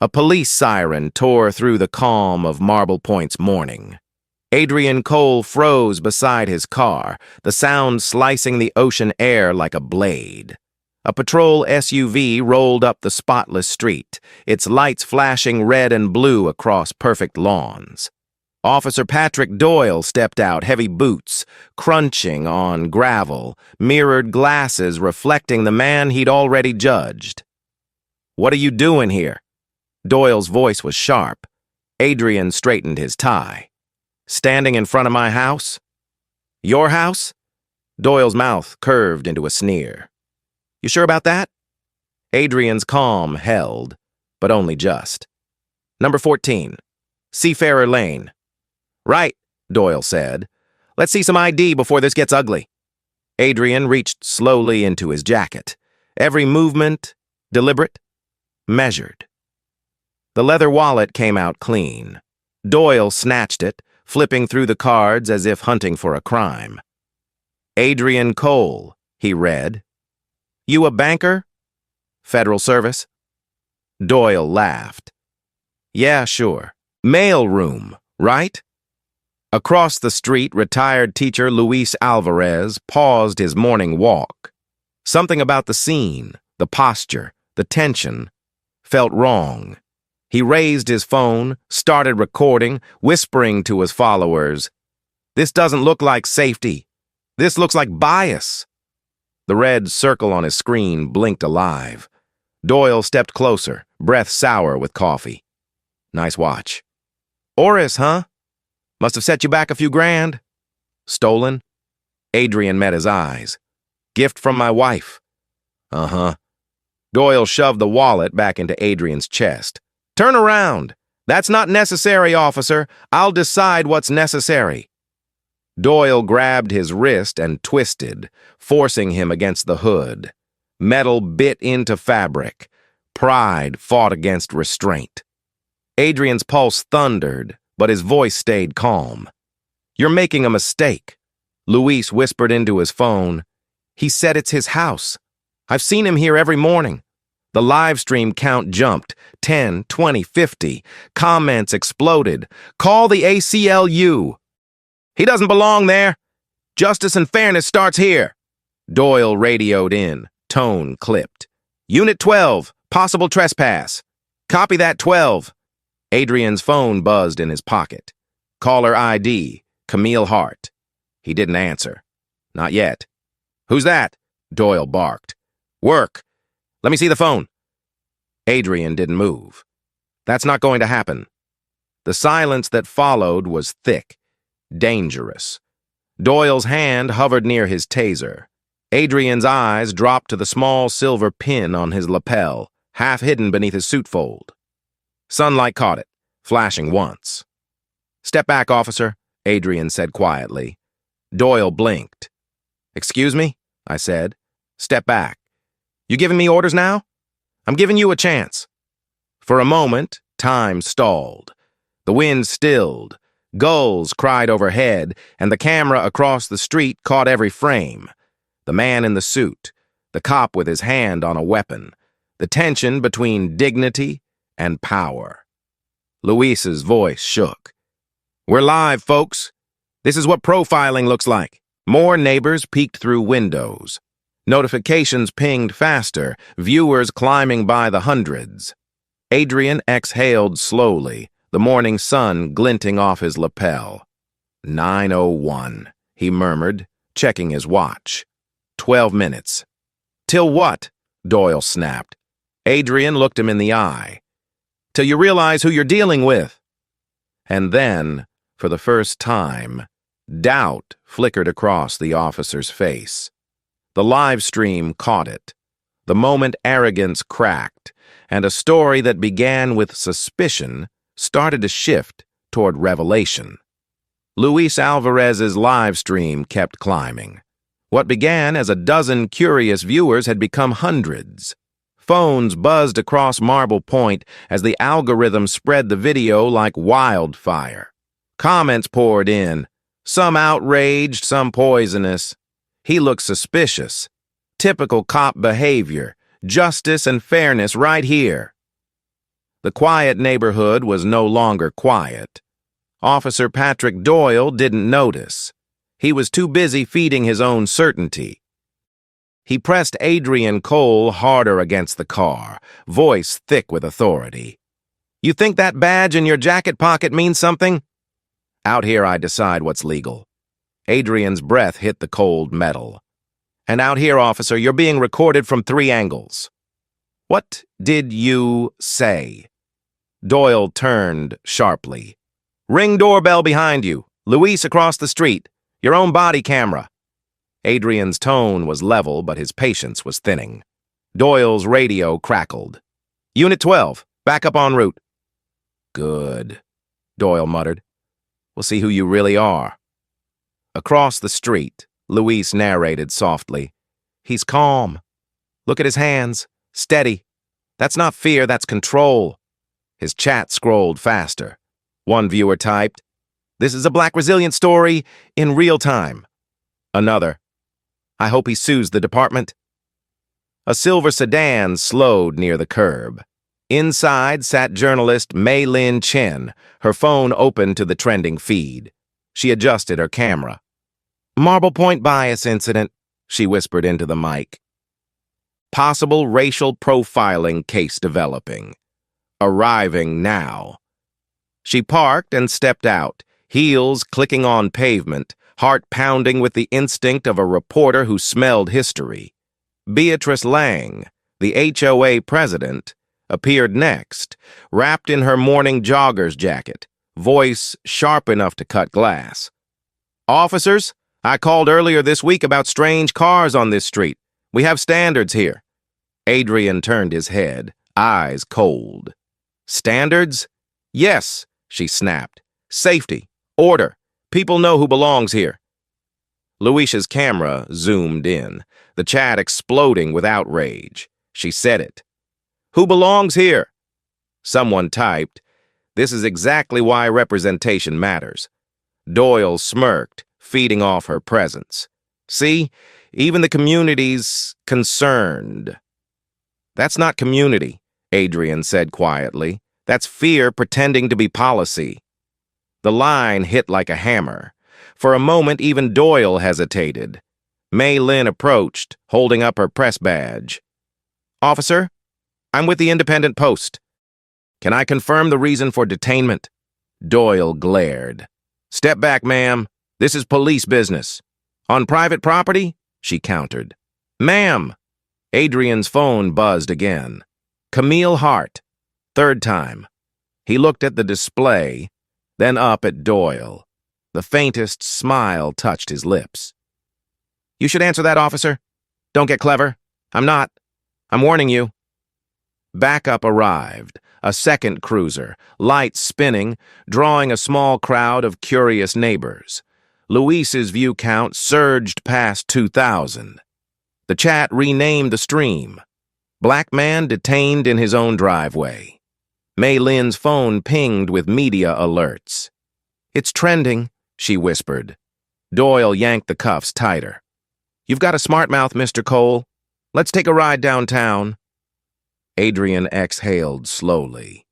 A police siren tore through the calm of Marble Point's morning. Adrian Cole froze beside his car, the sound slicing the ocean air like a blade. A patrol SUV rolled up the spotless street, its lights flashing red and blue across perfect lawns. Officer Patrick Doyle stepped out, heavy boots, crunching on gravel, mirrored glasses reflecting the man he'd already judged. "What are you doing here?" Doyle's voice was sharp. Adrian straightened his tie. "Standing in front of my house?" "Your house?" Doyle's mouth curved into a sneer. "You sure about that?" Adrian's calm held, but only just. "Number 14, Seafarer Lane." "Right," Doyle said. "Let's see some ID before this gets ugly." Adrian reached slowly into his jacket, every movement deliberate, measured. The leather wallet came out clean. Doyle snatched it, flipping through the cards as if hunting for a crime. "Adrian Cole," he read. "You a banker? Federal Service?" Doyle laughed. "Yeah, sure. Mail room, right?" Across the street, retired teacher Luis Alvarez paused his morning walk. Something about the scene, the posture, the tension, felt wrong. He raised his phone, started recording, whispering to his followers, "This doesn't look like safety. This looks like bias." The red circle on his screen blinked alive. Doyle stepped closer, breath sour with coffee. "Nice watch." "Oris, huh? Must have set you back a few grand." "Stolen?" Adrian met his eyes. "Gift from my wife." "Uh-huh." Doyle shoved the wallet back into Adrian's chest. "Turn around. That's not necessary, officer. I'll decide what's necessary." Doyle grabbed his wrist and twisted, forcing him against the hood. Metal bit into fabric. Pride fought against restraint. Adrian's pulse thundered, but his voice stayed calm. "You're making a mistake." Luis whispered into his phone. "He said it's his house. I've seen him here every morning." The live stream count jumped, 10, 20, 50. Comments exploded. "Call the ACLU." "He doesn't belong there. Justice and fairness starts here." Doyle radioed in, tone clipped. "Unit 12, possible trespass." "Copy that, 12. Adrian's phone buzzed in his pocket. Caller ID, Camille Hart. He didn't answer. "Not yet." "Who's that?" Doyle barked. "Work. Let me see the phone." Adrian didn't move. "That's not going to happen." The silence that followed was thick, dangerous. Doyle's hand hovered near his taser. Adrian's eyes dropped to the small silver pin on his lapel, half hidden beneath his suit fold. Sunlight caught it, flashing once. "Step back, officer," Adrian said quietly. Doyle blinked. "Excuse me?" I said. "Step back. You giving me orders now?" "I'm giving you a chance." For a moment, time stalled. The wind stilled. Gulls cried overhead, and the camera across the street caught every frame. The man in the suit, the cop with his hand on a weapon, the tension between dignity and power. Luis's voice shook. "We're live, folks. This is what profiling looks like." More neighbors peeked through windows. Notifications pinged faster, viewers climbing by the hundreds. Adrian exhaled slowly, the morning sun glinting off his lapel. 9:01, he murmured, checking his watch. 12 minutes. "Till what?" Doyle snapped. Adrian looked him in the eye. "Till you realize who you're dealing with." And then, for the first time, doubt flickered across the officer's face. The live stream caught it. The moment arrogance cracked, and a story that began with suspicion started to shift toward revelation. Luis Alvarez's live stream kept climbing. What began as a dozen curious viewers had become hundreds. Phones buzzed across Marble Point as the algorithm spread the video like wildfire. Comments poured in, some outraged, some poisonous. He looked suspicious. Typical cop behavior, justice and fairness right here. The quiet neighborhood was no longer quiet. Officer Patrick Doyle didn't notice. He was too busy feeding his own certainty. He pressed Adrian Cole harder against the car, voice thick with authority. "You think that badge in your jacket pocket means something?" "Out here I decide what's legal." Adrian's breath hit the cold metal. "And out here, officer, you're being recorded from 3 angles." "What did you say?" Doyle turned sharply. "Ring doorbell behind you. Luis across the street. Your own body camera." Adrian's tone was level, but his patience was thinning. Doyle's radio crackled. "Unit 12, back up en route." "Good," Doyle muttered. "We'll see who you really are." Across the street, Luis narrated softly. "He's calm. Look at his hands. Steady. That's not fear, that's control." His chat scrolled faster. One viewer typed, "This is a Black resilient story in real time." Another, "I hope he sues the department." A silver sedan slowed near the curb. Inside sat journalist Mei Lin Chen, her phone open to the trending feed. She adjusted her camera. "Marble Point bias incident," she whispered into the mic. "Possible racial profiling case developing. Arriving now." She parked and stepped out, heels clicking on pavement, heart pounding with the instinct of a reporter who smelled history. Beatrice Lang, the HOA president, appeared next, wrapped in her morning jogger's jacket, voice sharp enough to cut glass. "Officers, I called earlier this week about strange cars on this street. We have standards here." Adrian turned his head, eyes cold. "Standards?" "Yes," she snapped. "Safety. Order. People know who belongs here." Luis's camera zoomed in, the chat exploding with outrage. She said it. "Who belongs here?" Someone typed, "This is exactly why representation matters." Doyle smirked, feeding off her presence. "See, even the community's concerned." "That's not community," Adrian said quietly. "That's fear pretending to be policy." The line hit like a hammer. For a moment, even Doyle hesitated. Mei Lin approached, holding up her press badge. "Officer, I'm with the Independent Post. Can I confirm the reason for detainment?" Doyle glared. "Step back, ma'am. This is police business." "On private property?" she countered. "Ma'am." Adrian's phone buzzed again. "Camille Hart." Third time. He looked at the display, then up at Doyle. The faintest smile touched his lips. "You should answer that, officer. Don't get clever. I'm not. I'm warning you." Backup arrived, a second cruiser, lights spinning, drawing a small crowd of curious neighbors. Luis's view count surged past 2,000. The chat renamed the stream. "Black man detained in his own driveway." Mei Lin's phone pinged with media alerts. "It's trending," she whispered. Doyle yanked the cuffs tighter. "You've got a smart mouth, Mr. Cole. Let's take a ride downtown." Adrian exhaled slowly.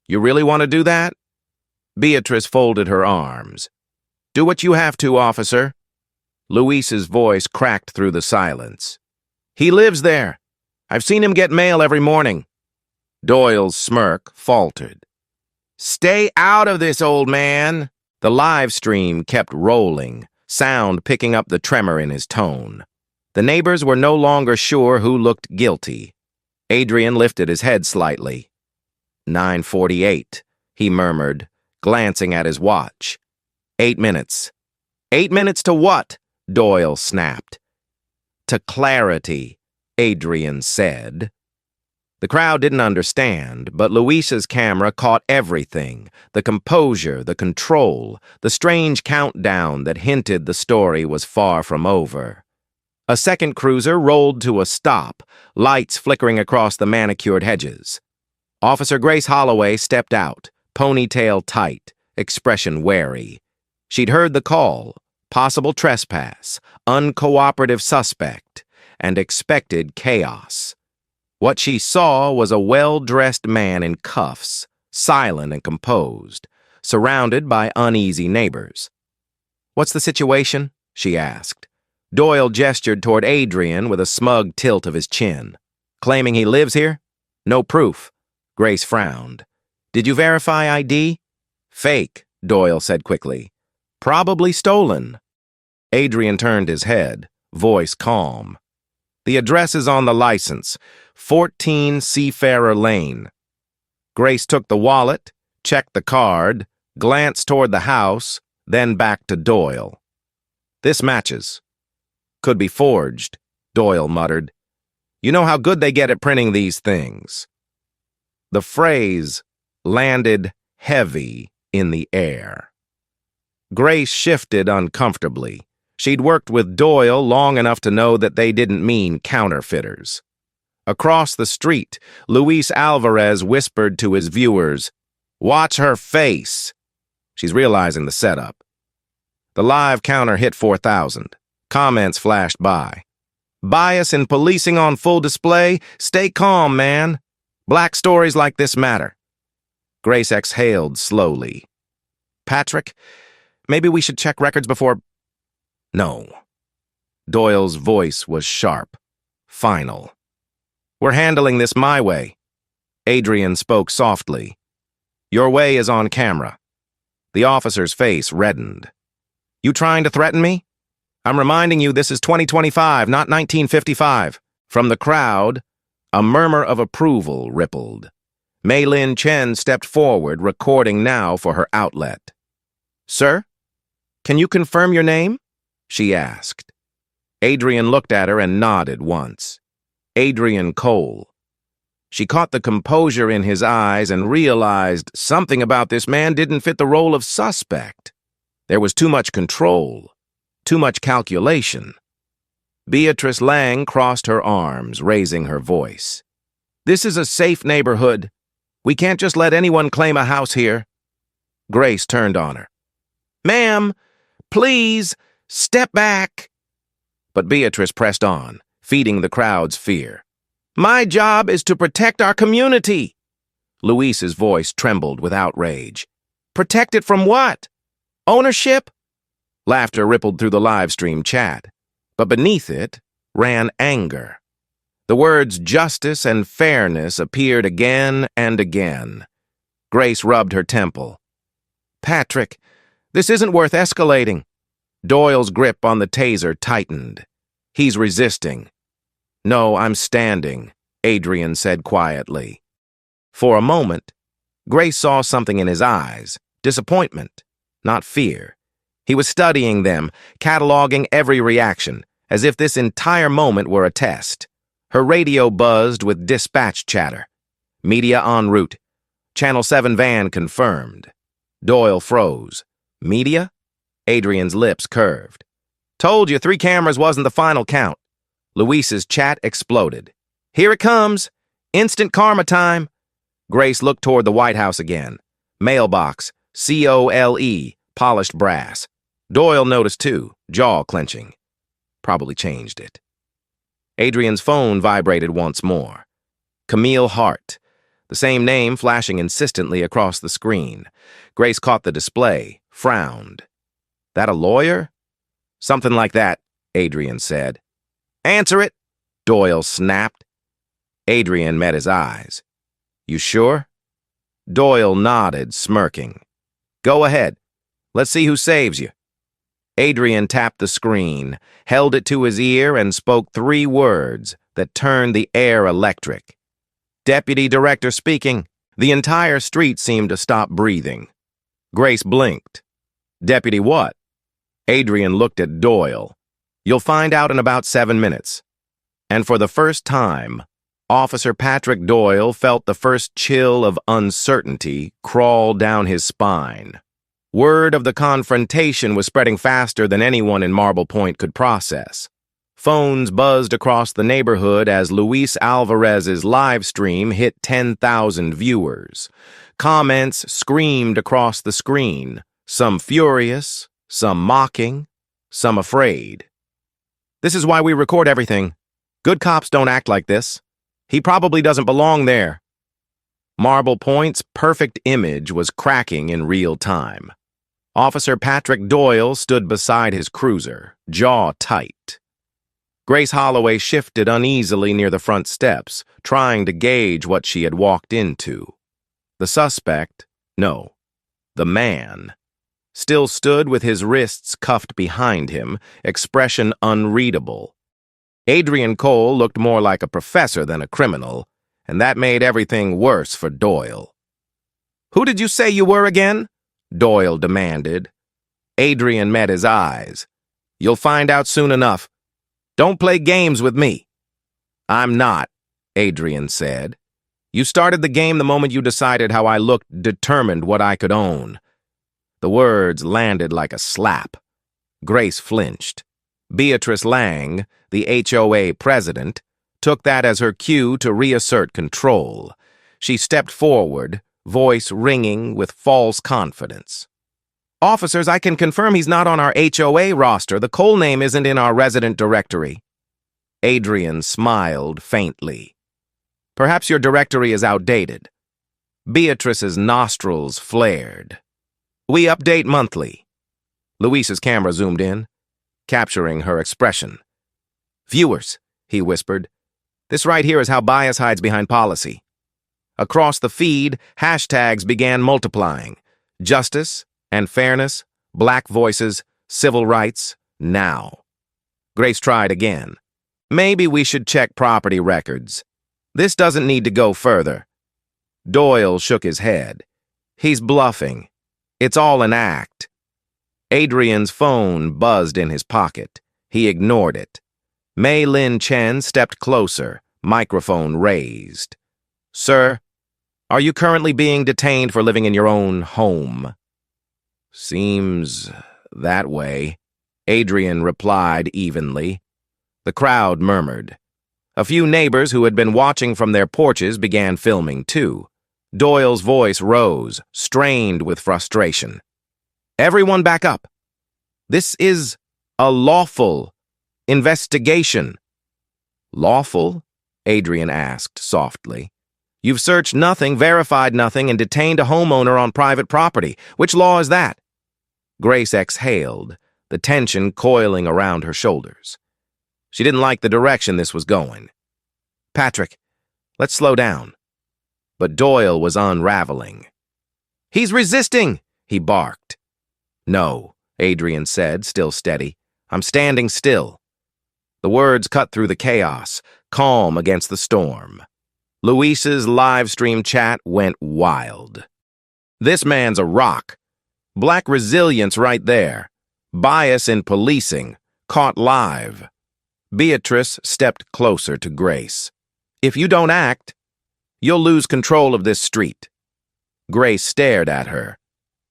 "You really want to do that?" Beatrice folded her arms. "Do what you have to, officer." Luis's voice cracked through the silence. "He lives there. I've seen him get mail every morning." Doyle's smirk faltered. "Stay out of this, old man." The live stream kept rolling, sound picking up the tremor in his tone. The neighbors were no longer sure who looked guilty. Adrian lifted his head slightly. 9:48, he murmured, glancing at his watch. 8 minutes. 8 minutes to what? Doyle snapped. To clarity, Adrian said. The crowd didn't understand, but Luisa's camera caught everything, the composure, the control, the strange countdown that hinted the story was far from over. A second cruiser rolled to a stop, lights flickering across the manicured hedges. Officer Grace Holloway stepped out, ponytail tight, expression wary. She'd heard the call, possible trespass, uncooperative suspect, and expected chaos. What she saw was a well-dressed man in cuffs, silent and composed, surrounded by uneasy neighbors. "What's the situation?" she asked. Doyle gestured toward Adrian with a smug tilt of his chin. "Claiming he lives here? No proof." Grace frowned. "Did you verify ID?" "Fake," Doyle said quickly. "Probably stolen." Adrian turned his head, voice calm. "The address is on the license, 14 Seafarer Lane." Grace took the wallet, checked the card, glanced toward the house, then back to Doyle. "This matches." "Could be forged," Doyle muttered. "You know how good they get at printing these things." The phrase landed heavy in the air. Grace shifted uncomfortably. She'd worked with Doyle long enough to know that they didn't mean counterfeiters. Across the street, Luis Alvarez whispered to his viewers, "Watch her face." She's realizing the setup. The live counter hit 4,000. Comments flashed by. "Bias in policing on full display? Stay calm, man. Black stories like this matter." Grace exhaled slowly. "Patrick, maybe we should check records before—" "No." Doyle's voice was sharp, final. "We're handling this my way." Adrian spoke softly. "Your way is on camera." The officer's face reddened. "You trying to threaten me? I'm reminding you this is 2025, not 1955. From the crowd, a murmur of approval rippled. Mei Lin Chen stepped forward, recording now for her outlet. "Sir, can you confirm your name?" she asked. Adrian looked at her and nodded once. "Adrian Cole." She caught the composure in his eyes and realized something about this man didn't fit the role of suspect. There was too much control, too much calculation. Beatrice Lang crossed her arms, raising her voice. "This is a safe neighborhood. We can't just let anyone claim a house here." Grace turned on her. "Ma'am, please, step back." But Beatrice pressed on, feeding the crowd's fear. "My job is to protect our community." Luis's voice trembled with outrage. "Protect it from what? Ownership?" Laughter rippled through the live stream chat, but beneath it ran anger. The words justice and fairness appeared again and again. Grace rubbed her temple. "Patrick, this isn't worth escalating." Doyle's grip on the taser tightened. "He's resisting." "No, I'm standing," Adrian said quietly. For a moment, Grace saw something in his eyes, disappointment, not fear. He was studying them, cataloging every reaction, as if this entire moment were a test. Her radio buzzed with dispatch chatter. "Media en route. Channel 7 van confirmed." Doyle froze. "Media?" Adrian's lips curved. "Told you 3 cameras wasn't the final count." Luis's chat exploded. "Here it comes. Instant karma time." Grace looked toward the White House again. Mailbox, COLE, polished brass. Doyle noticed too, jaw clenching. Probably changed it. Adrian's phone vibrated once more. Camille Hart, the same name flashing insistently across the screen. Grace caught the display, frowned. "That a lawyer?" "Something like that," Adrian said. "Answer it," Doyle snapped. Adrian met his eyes. "You sure?" Doyle nodded, smirking. "Go ahead. Let's see who saves you." Adrian tapped the screen, held it to his ear, and spoke 3 words that turned the air electric. "Deputy Director speaking." The entire street seemed to stop breathing. Grace blinked. "Deputy what?" Adrian looked at Doyle. "You'll find out in about 7 minutes." And for the first time, Officer Patrick Doyle felt the first chill of uncertainty crawl down his spine. Word of the confrontation was spreading faster than anyone in Marble Point could process. Phones buzzed across the neighborhood as Luis Alvarez's live stream hit 10,000 viewers. Comments screamed across the screen, some furious, some mocking, some afraid. "This is why we record everything. Good cops don't act like this." He probably doesn't belong there. Marble Point's perfect image was cracking in real time. Officer Patrick Doyle stood beside his cruiser, jaw tight. Grace Holloway shifted uneasily near the front steps, trying to gauge what she had walked into. The suspect, no, the man, still stood with his wrists cuffed behind him, expression unreadable. Adrian Cole looked more like a professor than a criminal, and that made everything worse for Doyle. "Who did you say you were again?" Doyle demanded. Adrian met his eyes. "You'll find out soon enough. Don't play games with me." "I'm not," Adrian said. "You started the game the moment you decided how I looked, determined what I could own." The words landed like a slap. Grace flinched. Beatrice Lang, the HOA president, took that as her cue to reassert control. She stepped forward, voice ringing with false confidence. "Officers, I can confirm he's not on our HOA roster. The Cole name isn't in our resident directory." Adrian smiled faintly. "Perhaps your directory is outdated." Beatrice's nostrils flared. "We update monthly." Luis's camera zoomed in, capturing her expression. "Viewers," he whispered, "this right here is how bias hides behind policy." Across the feed, hashtags began multiplying. Justice and fairness, black voices, civil rights, now. Grace tried again. "Maybe we should check property records. This doesn't need to go further." Doyle shook his head. "He's bluffing. It's all an act." Adrian's phone buzzed in his pocket. He ignored it. Mei Lin Chen stepped closer, microphone raised. "Sir, are you currently being detained for living in your own home?" "Seems that way," Adrian replied evenly. The crowd murmured. A few neighbors who had been watching from their porches began filming too. Doyle's voice rose, strained with frustration. "Everyone back up. This is a lawful investigation." "Lawful?" Adrian asked softly. "You've searched nothing, verified nothing, and detained a homeowner on private property. Which law is that?" Grace exhaled, the tension coiling around her shoulders. She didn't like the direction this was going. "Patrick, let's slow down." But Doyle was unraveling. "He's resisting," he barked. "No," Adrian said, still steady. "I'm standing still." The words cut through the chaos, calm against the storm. Luis's live stream chat went wild. "This man's a rock. Black resilience right there. Bias in policing. Caught live." Beatrice stepped closer to Grace. "If you don't act, you'll lose control of this street." Grace stared at her.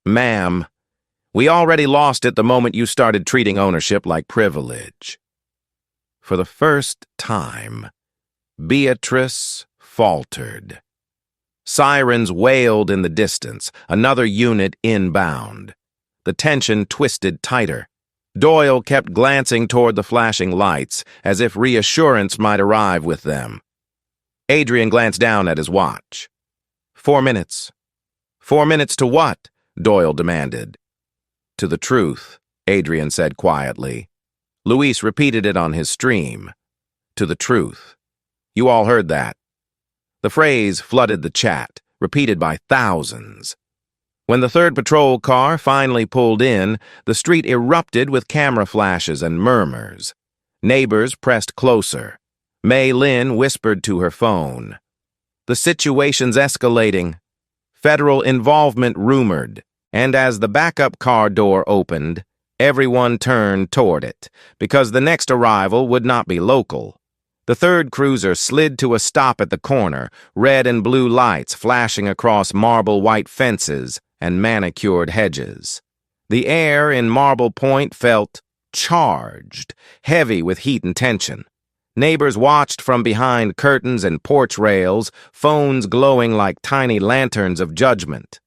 "Ma'am, we already lost it the moment you started treating ownership like privilege." For the first time, Beatrice faltered. Sirens wailed in the distance, another unit inbound. The tension twisted tighter. Doyle kept glancing toward the flashing lights, as if reassurance might arrive with them. Adrian glanced down at his watch. 4 minutes. 4 minutes to what? Doyle demanded. "To the truth," Adrian said quietly. Luis repeated it on his stream. "To the truth." You all heard that. The phrase flooded the chat, repeated by thousands. When the third patrol car finally pulled in, the street erupted with camera flashes and murmurs. Neighbors pressed closer. Mei Lin whispered to her phone. "The situation's escalating. Federal involvement rumored." And as the backup car door opened, everyone turned toward it, because the next arrival would not be local. The third cruiser slid to a stop at the corner, red and blue lights flashing across marble white fences and manicured hedges. The air in Marble Point felt charged, heavy with heat and tension. Neighbors watched from behind curtains and porch rails, phones glowing like tiny lanterns of judgment.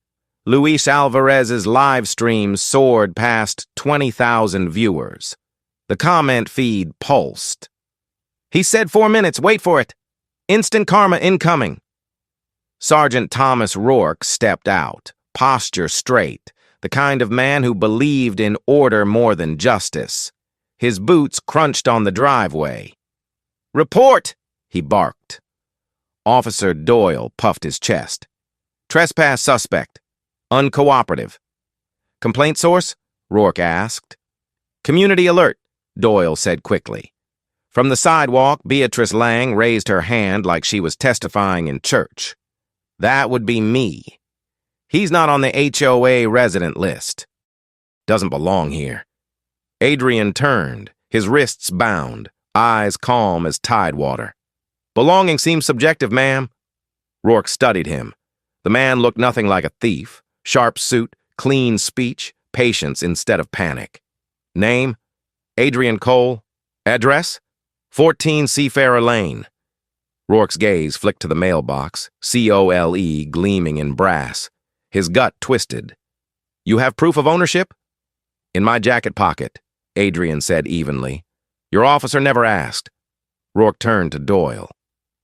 Luis Alvarez's live stream soared past 20,000 viewers. The comment feed pulsed. "He said 4 minutes, wait for it." Instant karma incoming. Sergeant Thomas Rourke stepped out, posture straight, the kind of man who believed in order more than justice. His boots crunched on the driveway. "Report!" he barked. Officer Doyle puffed his chest. "Trespass suspect. Uncooperative." "Complaint source?" Rourke asked. "Community alert," Doyle said quickly. From the sidewalk, Beatrice Lang raised her hand like she was testifying in church. "That would be me. He's not on the HOA resident list. Doesn't belong here." Adrian turned, his wrists bound, eyes calm as tidewater. "Belonging seems subjective, ma'am." Rourke studied him. The man looked nothing like a thief. Sharp suit, clean speech, patience instead of panic. "Name? Adrian Cole. Address? 14 Seafarer Lane." Rourke's gaze flicked to the mailbox, COLE gleaming in brass. His gut twisted. "You have proof of ownership?" "In my jacket pocket," Adrian said evenly. "Your officer never asked." Rourke turned to Doyle.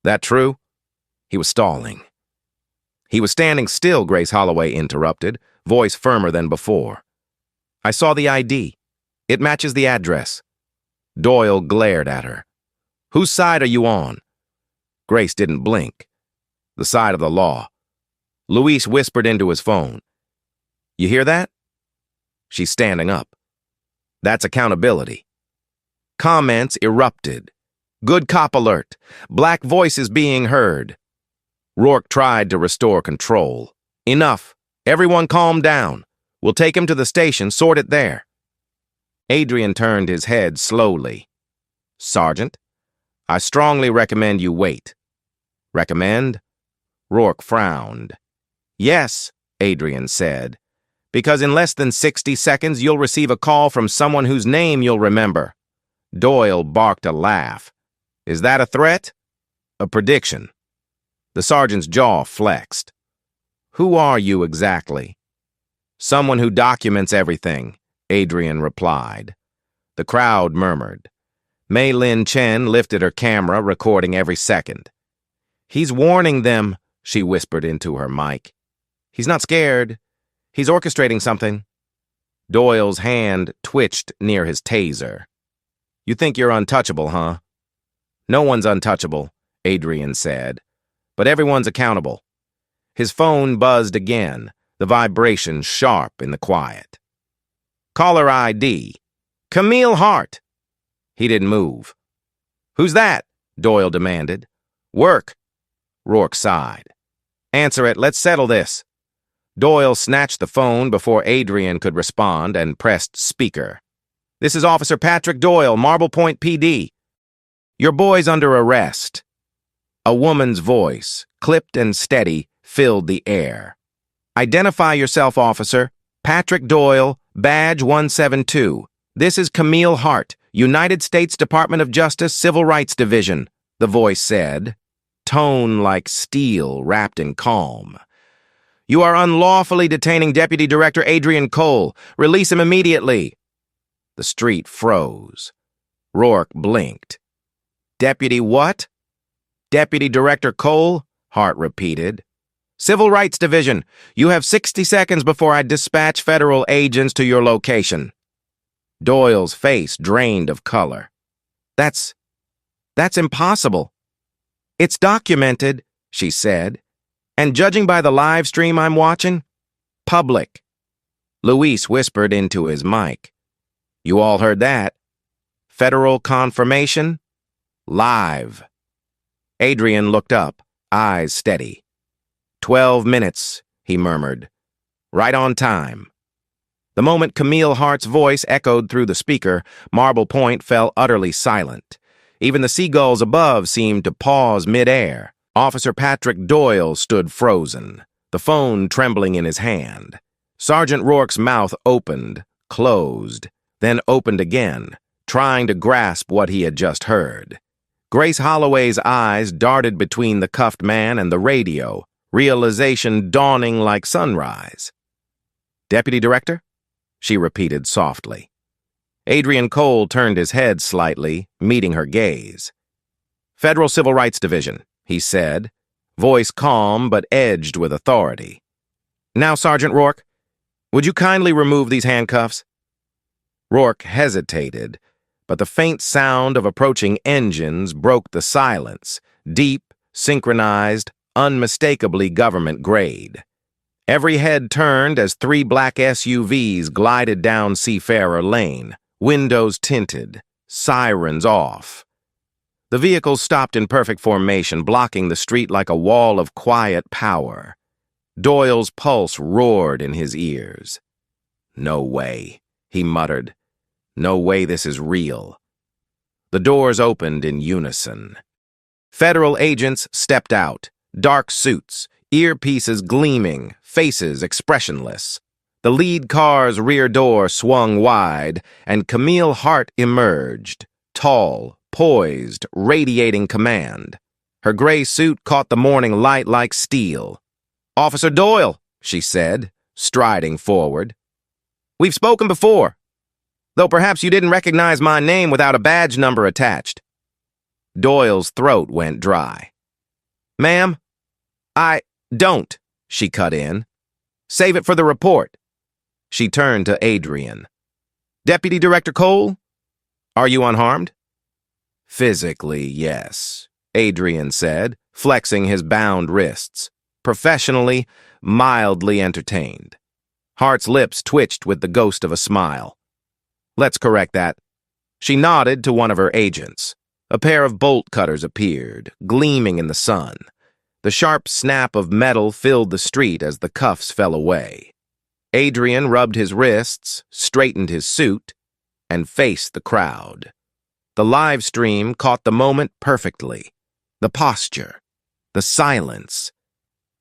"That true?" He was stalling. "He was standing still," Grace Holloway interrupted, voice firmer than before. "I saw the ID. It matches the address." Doyle glared at her. "Whose side are you on?" Grace didn't blink. "The side of the law." Luis whispered into his phone. "You hear that?" She's standing up. "That's accountability." Comments erupted. "Good cop alert. Black voices being heard." Rourke tried to restore control. "Enough. Everyone calm down. We'll take him to the station, sort it there." Adrian turned his head slowly. "Sergeant, I strongly recommend you wait." "Recommend?" Rourke frowned. "Yes," Adrian said, "because in less than 60 seconds you'll receive a call from someone whose name you'll remember." Doyle barked a laugh. "Is that a threat?" "A prediction." The sergeant's jaw flexed. "Who are you exactly?" "Someone who documents everything," Adrian replied. The crowd murmured. Mei Lin Chen lifted her camera, recording every second. "He's warning them," she whispered into her mic. "He's not scared. He's orchestrating something." Doyle's hand twitched near his taser. "You think you're untouchable, huh?" "No one's untouchable," Adrian said, "but everyone's accountable." His phone buzzed again, the vibration sharp in the quiet. "Caller ID. Camille Hart." He didn't move. "Who's that?" Doyle demanded. "Work." Rourke sighed. "Answer it. Let's settle this." Doyle snatched the phone before Adrian could respond and pressed speaker. "This is Officer Patrick Doyle, Marble Point PD. Your boy's under arrest." A woman's voice, clipped and steady, filled the air. "Identify yourself, officer. Patrick Doyle, badge 172. This is Camille Hart, United States Department of Justice, Civil Rights Division," the voice said, tone like steel wrapped in calm. "You are unlawfully detaining Deputy Director Adrian Cole. Release him immediately." The street froze. Rourke blinked. "Deputy what?" "Deputy Director Cole," Hart repeated. "Civil Rights Division, you have 60 seconds before I dispatch federal agents to your location." Doyle's face drained of color. That's impossible." "It's documented," she said. "And judging by the live stream I'm watching, public." Luis whispered into his mic. "You all heard that. Federal confirmation? Live." Adrian looked up, eyes steady. 12 minutes, he murmured. "Right on time." The moment Camille Hart's voice echoed through the speaker, Marble Point fell utterly silent. Even the seagulls above seemed to pause mid-air. Officer Patrick Doyle stood frozen, the phone trembling in his hand. Sergeant Rourke's mouth opened, closed, then opened again, trying to grasp what he had just heard. Grace Holloway's eyes darted between the cuffed man and the radio, realization dawning like sunrise. "Deputy Director?" she repeated softly. Adrian Cole turned his head slightly, meeting her gaze. "Federal Civil Rights Division. he said, voice calm but edged with authority. "Now, Sergeant Rourke, would you kindly remove these handcuffs?" Rourke hesitated, but the faint sound of approaching engines broke the silence, deep, synchronized, unmistakably government grade. Every head turned as 3 black SUVs glided down Seafarer Lane, windows tinted, sirens off. The vehicles stopped in perfect formation, blocking the street like a wall of quiet power. Doyle's pulse roared in his ears. "No way," he muttered. "No way this is real." The doors opened in unison. Federal agents stepped out, dark suits, earpieces gleaming, faces expressionless. The lead car's rear door swung wide, and Camille Hart emerged, tall, poised, radiating command. Her gray suit caught the morning light like steel. "Officer Doyle," she said, striding forward. "We've spoken before, though perhaps you didn't recognize my name without a badge number attached." Doyle's throat went dry. "Ma'am, I don't," she cut in. "Save it for the report." She turned to Adrian. "Deputy Director Cole, are you unharmed?" "Physically, yes," Adrian said, flexing his bound wrists. Professionally, mildly entertained. Hart's lips twitched with the ghost of a smile. "Let's correct that." She nodded to one of her agents. A pair of bolt cutters appeared, gleaming in the sun. The sharp snap of metal filled the street as the cuffs fell away. Adrian rubbed his wrists, straightened his suit, and faced the crowd. The live stream caught the moment perfectly. The posture, the silence,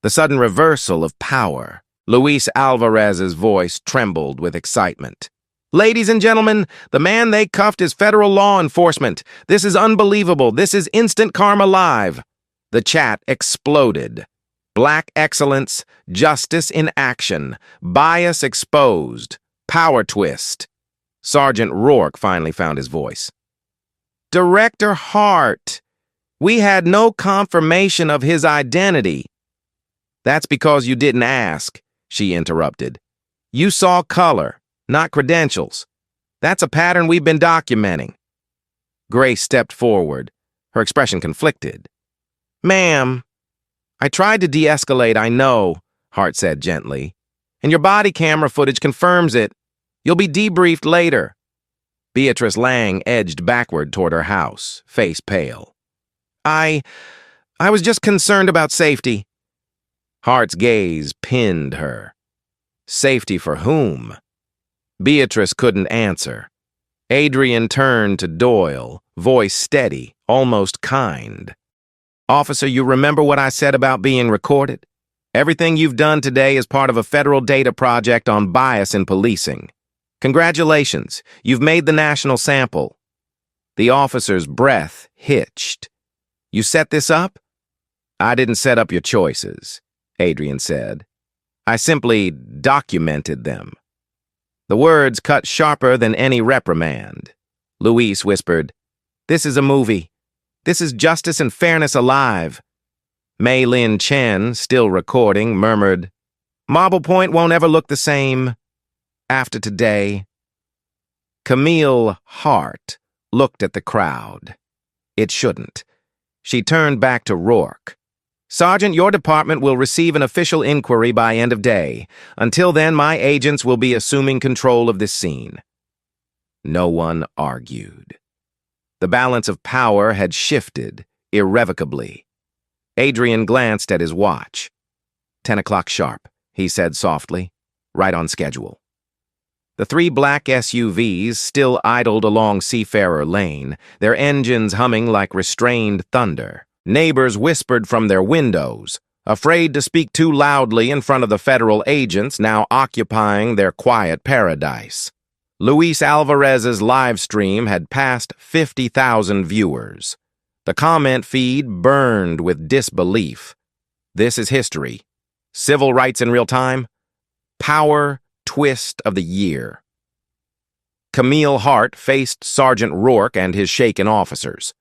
the sudden reversal of power. Luis Alvarez's voice trembled with excitement. "Ladies and gentlemen, the man they cuffed is federal law enforcement. This is unbelievable. This is instant karma live." The chat exploded. Black excellence, justice in action, bias exposed, power twist. Sergeant Rourke finally found his voice. "Director Hart, we had no confirmation of his identity." "That's because you didn't ask," she interrupted. "You saw color, not credentials. That's a pattern we've been documenting." Grace stepped forward, her expression conflicted. "Ma'am, I tried to de-escalate, I know," Hart said gently. "And your body camera footage confirms it. You'll be debriefed later." Beatrice Lang edged backward toward her house, face pale. I was just concerned about safety." Hart's gaze pinned her. Safety for whom? Beatrice couldn't answer. Adrian turned to Doyle, voice steady, almost kind. "Officer, you remember what I said about being recorded? Everything you've done today is part of a federal data project on bias in policing. Congratulations, you've made the national sample." The officer's breath hitched. "You set this up?" "I didn't set up your choices," Adrian said. "I simply documented them." The words cut sharper than any reprimand. Luis whispered, "This is a movie. This is justice and fairness alive." Mei Lin Chen, still recording, murmured, "Marble Point won't ever look the same after today." Camille Hart looked at the crowd. It shouldn't. She turned back to Rourke. "Sergeant, your department will receive an official inquiry by end of day. Until then, my agents will be assuming control of this scene." No one argued. The balance of power had shifted irrevocably. Adrian glanced at his watch. 10 o'clock sharp, he said softly, right on schedule. The 3 black SUVs still idled along Seafarer Lane, their engines humming like restrained thunder. Neighbors whispered from their windows, afraid to speak too loudly in front of the federal agents now occupying their quiet paradise. Luis Alvarez's live stream had passed 50,000 viewers. The comment feed burned with disbelief. This is history. Civil rights in real time. Power twist of the year. Camille Hart faced Sergeant Rourke and his shaken officers.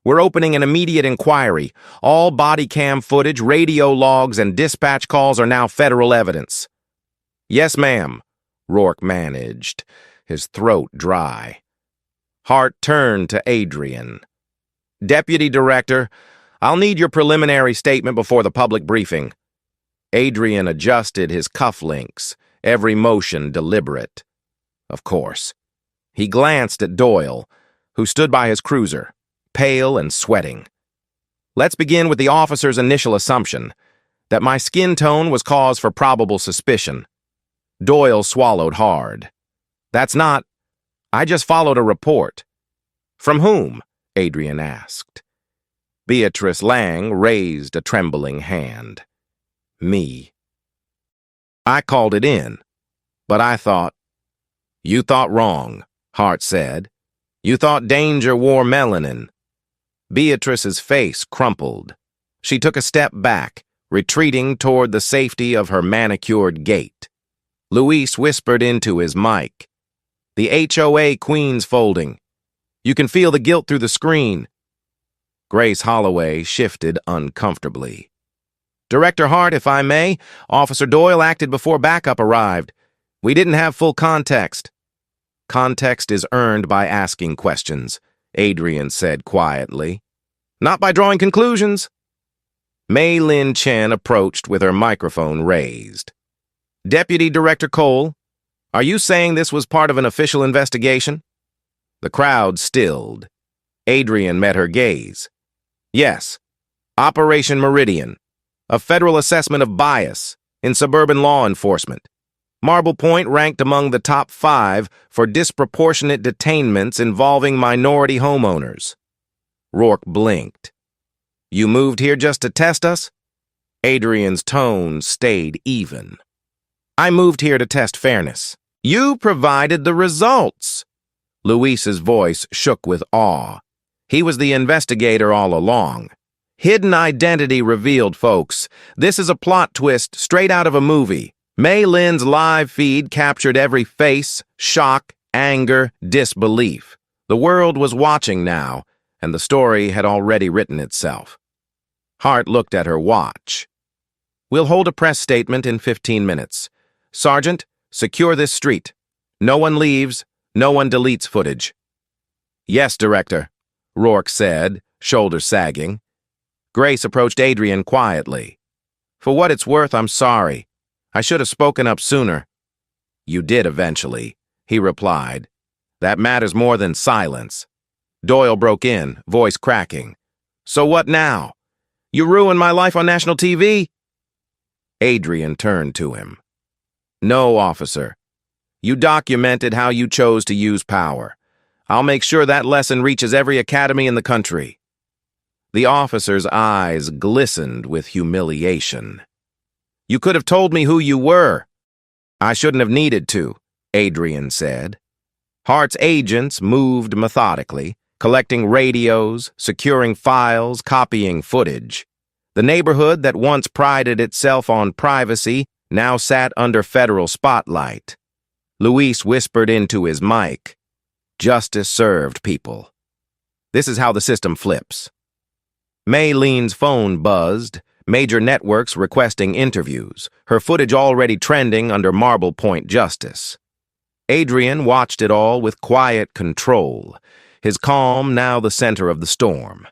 We're opening an immediate inquiry. All body cam footage, radio logs, and dispatch calls are now federal evidence." "Yes, ma'am," Rourke managed, his throat dry. Hart turned to Adrian. "Deputy Director, I'll need your preliminary statement before the public briefing." Adrian adjusted his cufflinks, every motion deliberate. Of course. He glanced at Doyle, who stood by his cruiser, pale and sweating. "Let's begin with the officer's initial assumption, that my skin tone was cause for probable suspicion." Doyle swallowed hard. "That's not... I just followed a report." "From whom?" Adrian asked. Beatrice Lang raised a trembling hand. "Me. I called it in, but I thought..." "You thought wrong," Hart said. "You thought danger wore melanin." Beatrice's face crumpled. She took a step back, retreating toward the safety of her manicured gait. Luis whispered into his mic. "The HOA Queen's folding. You can feel the guilt through the screen." Grace Holloway shifted uncomfortably. "Director Hart, if I may, Officer Doyle acted before backup arrived. We didn't have full context." "Context is earned by asking questions," Adrian said quietly. "Not by drawing conclusions." Mei Lin Chen approached with her microphone raised. "Deputy Director Cole, are you saying this was part of an official investigation?" The crowd stilled. Adrian met her gaze. "Yes. Operation Meridian. A federal assessment of bias in suburban law enforcement. Marble Point ranked among the top 5 for disproportionate detainments involving minority homeowners." Rourke blinked. "You moved here just to test us?" Adrian's tone stayed even. "I moved here to test fairness." "You provided the results." Luis's voice shook with awe. He was the investigator all along. "Hidden identity revealed, folks. This is a plot twist straight out of a movie. Mei Lin's live feed captured every face, shock, anger, disbelief. The world was watching now, and the story had already written itself." Hart looked at her watch. "We'll hold a press statement in 15 minutes. Sergeant, secure this street. No one leaves, no one deletes footage." "Yes, Director," Rourke said, shoulders sagging. Grace approached Adrian quietly. "For what it's worth, I'm sorry. I should have spoken up sooner." "You did eventually," he replied. "That matters more than silence." Doyle broke in, voice cracking. "So what now? You ruined my life on national TV?" Adrian turned to him. "No, officer. You documented how you chose to use power. I'll make sure that lesson reaches every academy in the country." The officer's eyes glistened with humiliation. "You could have told me who you were." "I shouldn't have needed to," Adrian said. Hart's agents moved methodically, collecting radios, securing files, copying footage. The neighborhood that once prided itself on privacy now sat under federal spotlight. Luis whispered into his mic. "Justice served, people. This is how the system flips." Mei Lin's phone buzzed, major networks requesting interviews, her footage already trending under Marble Point justice. Adrian watched it all with quiet control, his calm now the center of the storm.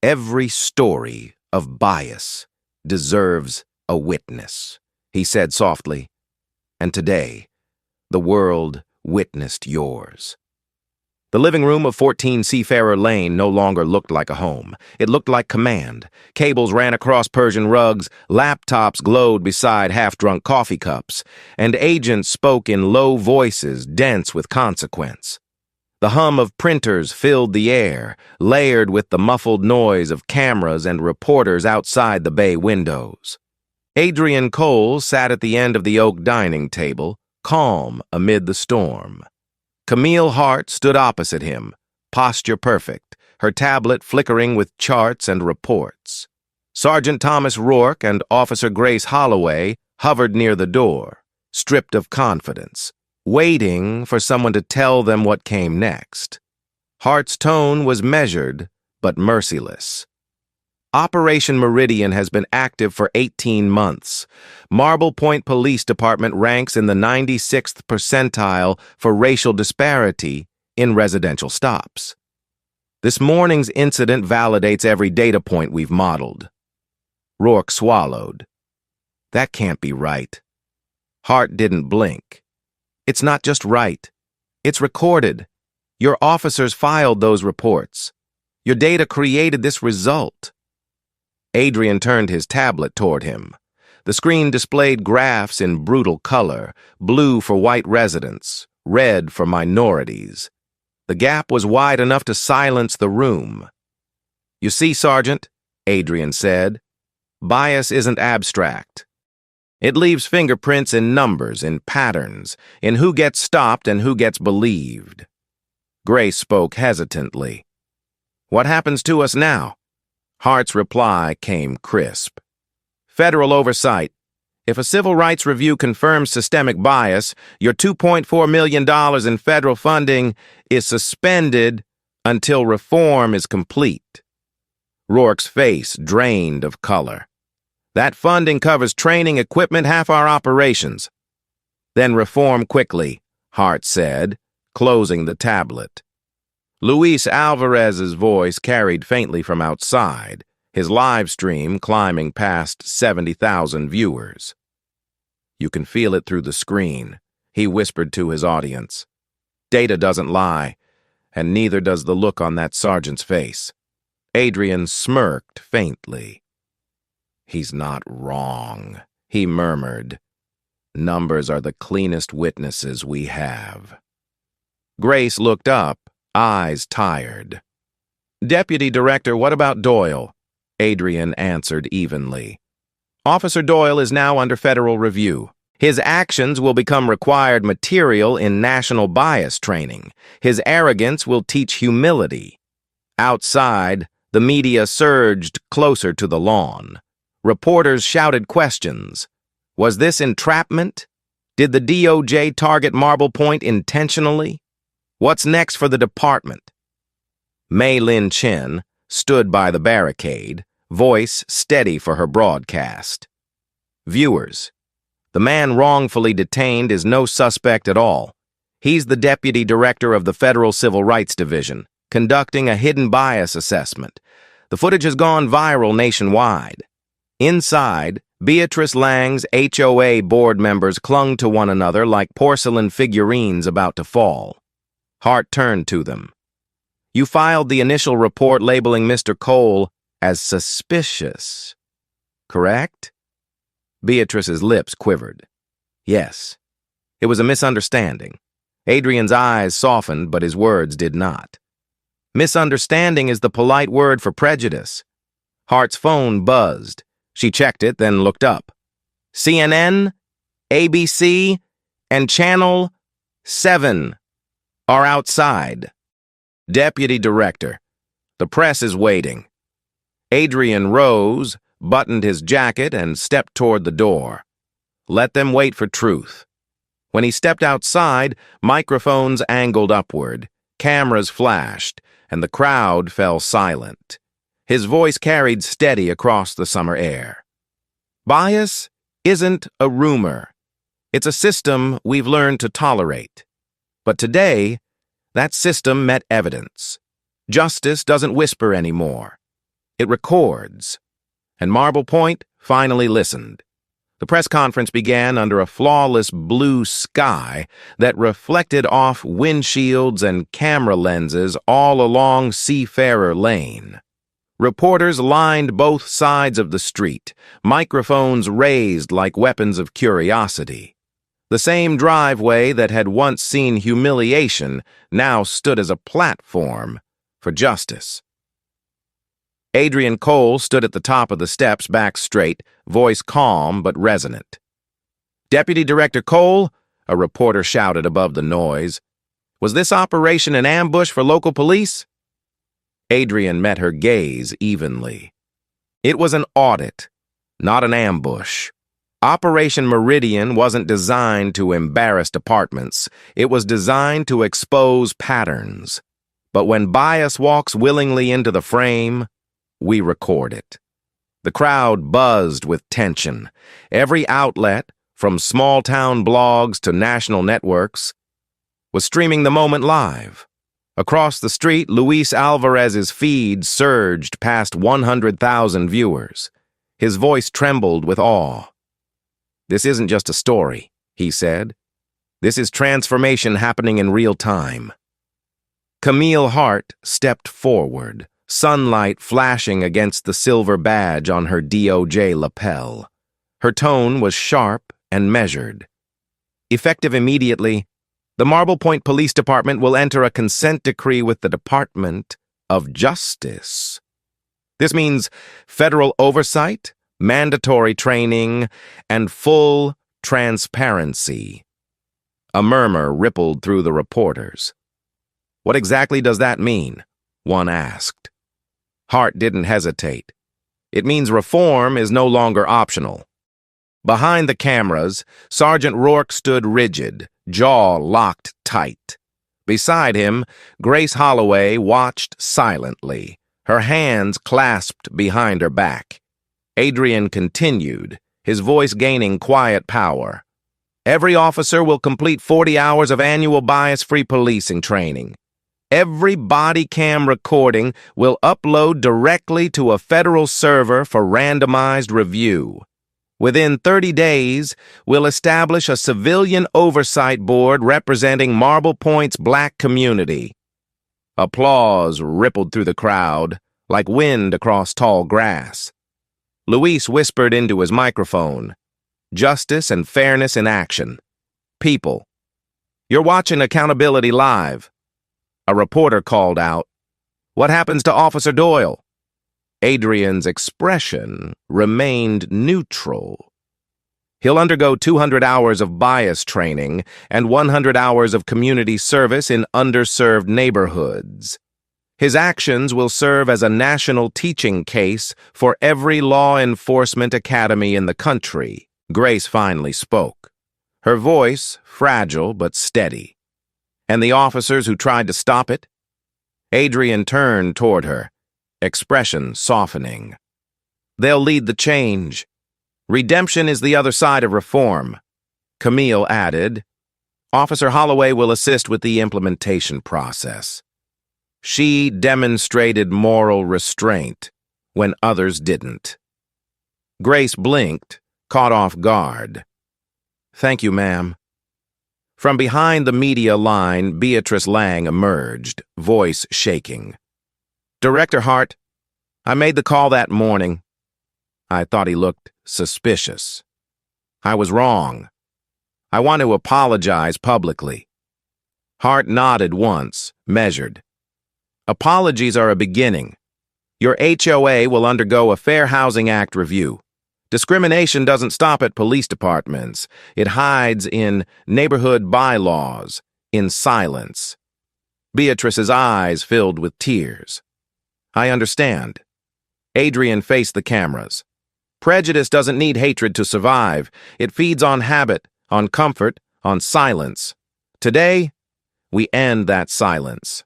"Every story of bias deserves a witness," he said softly. "And today, the world witnessed yours." The living room of 14 Seafarer Lane no longer looked like a home. It looked like command. Cables ran across Persian rugs, laptops glowed beside half-drunk coffee cups, and agents spoke in low voices dense with consequence. The hum of printers filled the air, layered with the muffled noise of cameras and reporters outside the bay windows. Adrian Cole sat at the end of the oak dining table, calm amid the storm. Camille Hart stood opposite him, posture perfect, her tablet flickering with charts and reports. Sergeant Thomas Rourke and Officer Grace Holloway hovered near the door, stripped of confidence, waiting for someone to tell them what came next. Hart's tone was measured, but merciless. Operation Meridian has been active for 18 months. Marble Point Police Department ranks in the 96th percentile for racial disparity in residential stops. This morning's incident validates every data point we've modeled. Rourke swallowed. That can't be right. Hart didn't blink. It's not just right. It's recorded. Your officers filed those reports. Your data created this result. Adrian turned his tablet toward him. The screen displayed graphs in brutal color, blue for white residents, red for minorities. The gap was wide enough to silence the room. "You see, Sergeant," Adrian said, "bias isn't abstract. It leaves fingerprints in numbers, in patterns, in who gets stopped and who gets believed." Grace spoke hesitantly. "What happens to us now?" Hart's reply came crisp. "Federal oversight. If a civil rights review confirms systemic bias, your $2.4 million in federal funding is suspended until reform is complete." Rourke's face drained of color. "That funding covers training, equipment, half our operations." "Then reform quickly," Hart said, closing the tablet. Luis Alvarez's voice carried faintly from outside, his live stream climbing past 70,000 viewers. "You can feel it through the screen," he whispered to his audience. "Data doesn't lie, and neither does the look on that sergeant's face." Adrian smirked faintly. "He's not wrong," he murmured. "Numbers are the cleanest witnesses we have." Grace looked up, eyes tired. "Deputy Director, what about Doyle?" Adrian answered evenly. "Officer Doyle is now under federal review. His actions will become required material in national bias training. His arrogance will teach humility." Outside, the media surged closer to the lawn. Reporters shouted questions. Was this entrapment? Did the DOJ target Marble Point intentionally? What's next for the department? Mei Lin Chen stood by the barricade, voice steady for her broadcast. "Viewers, the man wrongfully detained is no suspect at all. He's the deputy director of the Federal Civil Rights Division, conducting a hidden bias assessment. The footage has gone viral nationwide." Inside, Beatrice Lang's HOA board members clung to one another like porcelain figurines about to fall. Hart turned to them. "You filed the initial report labeling Mr. Cole as suspicious, correct?" Beatrice's lips quivered. "Yes. It was a misunderstanding." Adrian's eyes softened, but his words did not. "Misunderstanding is the polite word for prejudice." Hart's phone buzzed. She checked it, then looked up. "CNN, ABC, and Channel 7 are outside." "Deputy Director, the press is waiting." Adrian rose, buttoned his jacket, and stepped toward the door. Let them wait for truth. When he stepped outside, microphones angled upward, cameras flashed, and the crowd fell silent. His voice carried steady across the summer air. "Bias isn't a rumor. It's a system we've learned to tolerate. But today, that system met evidence. Justice doesn't whisper anymore. It records." And Marble Point finally listened. The press conference began under a flawless blue sky that reflected off windshields and camera lenses all along Seafarer Lane. Reporters lined both sides of the street, microphones raised like weapons of curiosity. The same driveway that had once seen humiliation now stood as a platform for justice. Adrian Cole stood at the top of the steps, back straight, voice calm but resonant. "Deputy Director Cole," a reporter shouted above the noise, "was this operation an ambush for local police?" Adrian met her gaze evenly. "It was an audit, not an ambush. Operation Meridian wasn't designed to embarrass departments. It was designed to expose patterns. But when bias walks willingly into the frame, we record it. The crowd buzzed with tension. Every outlet, from small-town blogs to national networks, was streaming the moment live. Across the street, Luis Alvarez's feed surged past 100,000 viewers. His voice trembled with awe. "This isn't just a story," he said. "This is transformation happening in real time." Camille Hart stepped forward, sunlight flashing against the silver badge on her DOJ lapel. Her tone was sharp and measured. "Effective immediately, the Marble Point Police Department will enter a consent decree with the Department of Justice. This means federal oversight, mandatory training, and full transparency." A murmur rippled through the reporters. "What exactly does that mean?" one asked. Hart didn't hesitate. "It means reform is no longer optional." Behind the cameras, Sergeant Rourke stood rigid, jaw locked tight. Beside him, Grace Holloway watched silently, her hands clasped behind her back. Adrian continued, his voice gaining quiet power. "Every officer will complete 40 hours of annual bias-free policing training. Every body cam recording will upload directly to a federal server for randomized review. Within 30 days, we'll establish a civilian oversight board representing Marble Point's black community." Applause rippled through the crowd, like wind across tall grass. Luis whispered into his microphone, "Justice and fairness in action. People, you're watching Accountability Live." A reporter called out, "What happens to Officer Doyle?" Adrian's expression remained neutral. "He'll undergo 200 hours of bias training and 100 hours of community service in underserved neighborhoods. His actions will serve as a national teaching case for every law enforcement academy in the country." Grace finally spoke, her voice fragile but steady. "And the officers who tried to stop it?" Adrian turned toward her, expression softening. "They'll lead the change. Redemption is the other side of reform." Camille added, "Officer Holloway will assist with the implementation process." She demonstrated moral restraint when others didn't. Grace blinked, caught off guard. "Thank you, ma'am." From behind the media line, Beatrice Lang emerged, voice shaking. "Director Hart, I made the call that morning. I thought he looked suspicious. I was wrong. I want to apologize publicly." Hart nodded once, measured. "Apologies are a beginning. Your HOA will undergo a Fair Housing Act review. Discrimination doesn't stop at police departments. It hides in neighborhood bylaws, in silence." Beatrice's eyes filled with tears. "I understand." Adrian faced the cameras. "Prejudice doesn't need hatred to survive. It feeds on habit, on comfort, on silence. Today, we end that silence."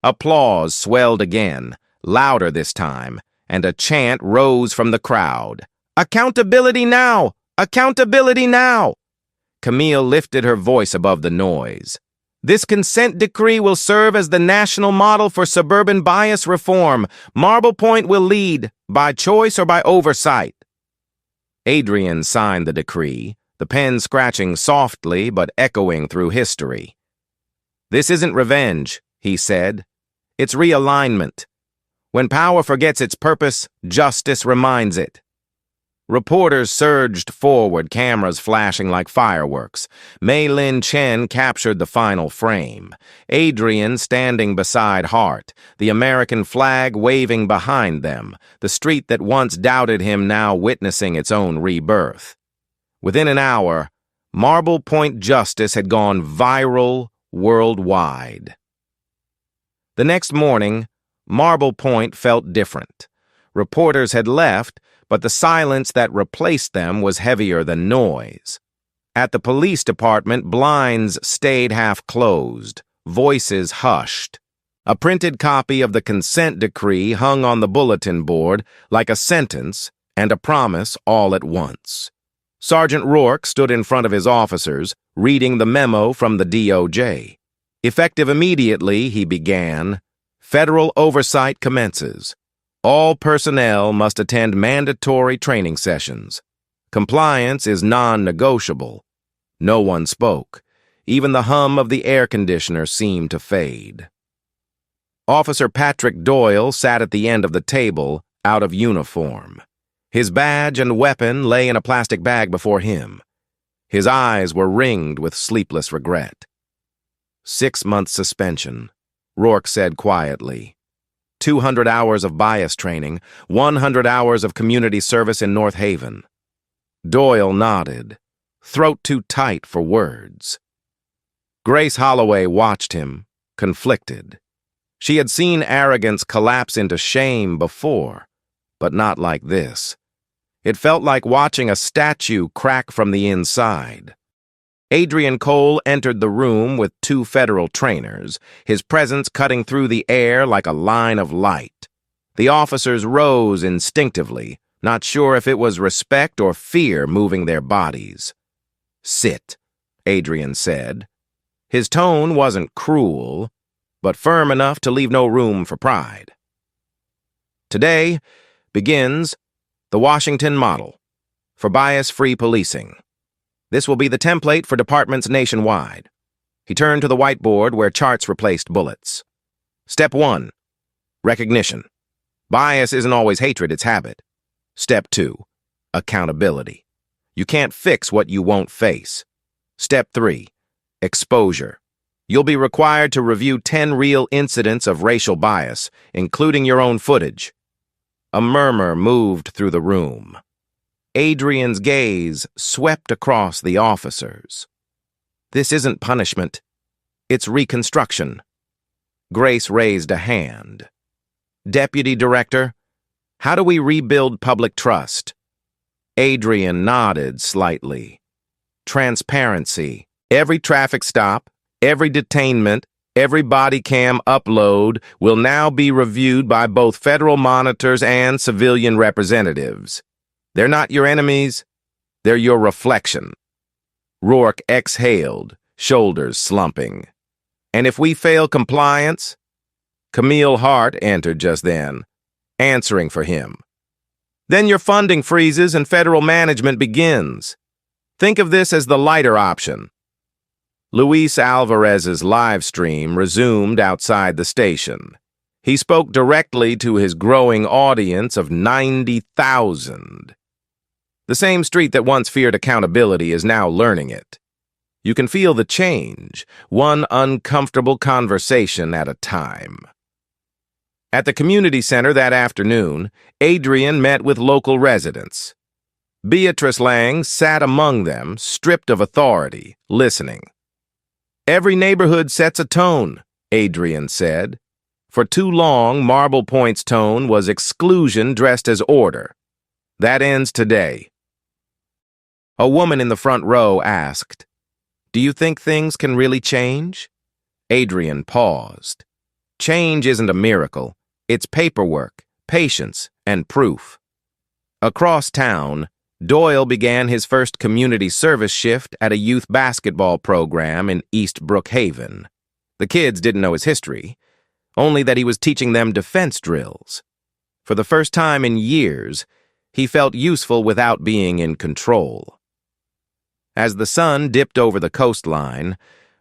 Applause swelled again, louder this time, and a chant rose from the crowd. "Accountability now! Accountability now!" Camille lifted her voice above the noise. "This consent decree will serve as the national model for suburban bias reform. Marble Point will lead, by choice or by oversight." Adrian signed the decree, the pen scratching softly but echoing through history. "This isn't revenge," he said. "It's realignment. When power forgets its purpose, justice reminds it." Reporters surged forward, cameras flashing like fireworks. Mei Lin Chen captured the final frame. Adrian standing beside Hart, the American flag waving behind them, the street that once doubted him now witnessing its own rebirth. Within an hour, Marble Point justice had gone viral worldwide. The next morning, Marble Point felt different. Reporters had left, but the silence that replaced them was heavier than noise. At the police department, blinds stayed half closed, voices hushed. A printed copy of the consent decree hung on the bulletin board like a sentence and a promise all at once. Sergeant Rourke stood in front of his officers, reading the memo from the DOJ. Effective immediately, he began, "Federal oversight commences. All personnel must attend mandatory training sessions. Compliance is non-negotiable." No one spoke. Even the hum of the air conditioner seemed to fade. Officer Patrick Doyle sat at the end of the table, out of uniform. His badge and weapon lay in a plastic bag before him. His eyes were ringed with sleepless regret. 6-month suspension, Rourke said quietly. 200 hours of bias training, 100 hours of community service in North Haven. Doyle nodded, throat too tight for words. Grace Holloway watched him, conflicted. She had seen arrogance collapse into shame before, but not like this. It felt like watching a statue crack from the inside. Adrian Cole entered the room with 2 federal trainers, his presence cutting through the air like a line of light. The officers rose instinctively, not sure if it was respect or fear moving their bodies. "Sit," Adrian said. His tone wasn't cruel, but firm enough to leave no room for pride. Today begins the Washington model for bias-free policing. This will be the template for departments nationwide. He turned to the whiteboard where charts replaced bullets. Step 1, recognition. Bias isn't always hatred, it's habit. Step 2, accountability. You can't fix what you won't face. Step 3, exposure. You'll be required to review 10 real incidents of racial bias, including your own footage. A murmur moved through the room. Adrian's gaze swept across the officers. "This isn't punishment. It's reconstruction." Grace raised a hand. "Deputy Director, how do we rebuild public trust?" Adrian nodded slightly. "Transparency. Every traffic stop, every detainment, every body cam upload will now be reviewed by both federal monitors and civilian representatives. They're not your enemies, they're your reflection." Rourke exhaled, shoulders slumping. "And if we fail compliance?" Camille Hart entered just then, answering for him. "Then your funding freezes and federal management begins. Think of this as the lighter option." Luis Alvarez's live stream resumed outside the station. He spoke directly to his growing audience of 90,000. The same street that once feared accountability is now learning it. You can feel the change, one uncomfortable conversation at a time. At the community center that afternoon, Adrian met with local residents. Beatrice Lang sat among them, stripped of authority, listening. "Every neighborhood sets a tone," Adrian said. For too long, Marble Point's tone was exclusion dressed as order. That ends today. A woman in the front row asked, "Do you think things can really change?" Adrian paused. Change isn't a miracle. It's paperwork, patience, and proof. Across town, Doyle began his first community service shift at a youth basketball program in East Brookhaven. The kids didn't know his history, only that he was teaching them defense drills. For the first time in years, he felt useful without being in control. As the sun dipped over the coastline,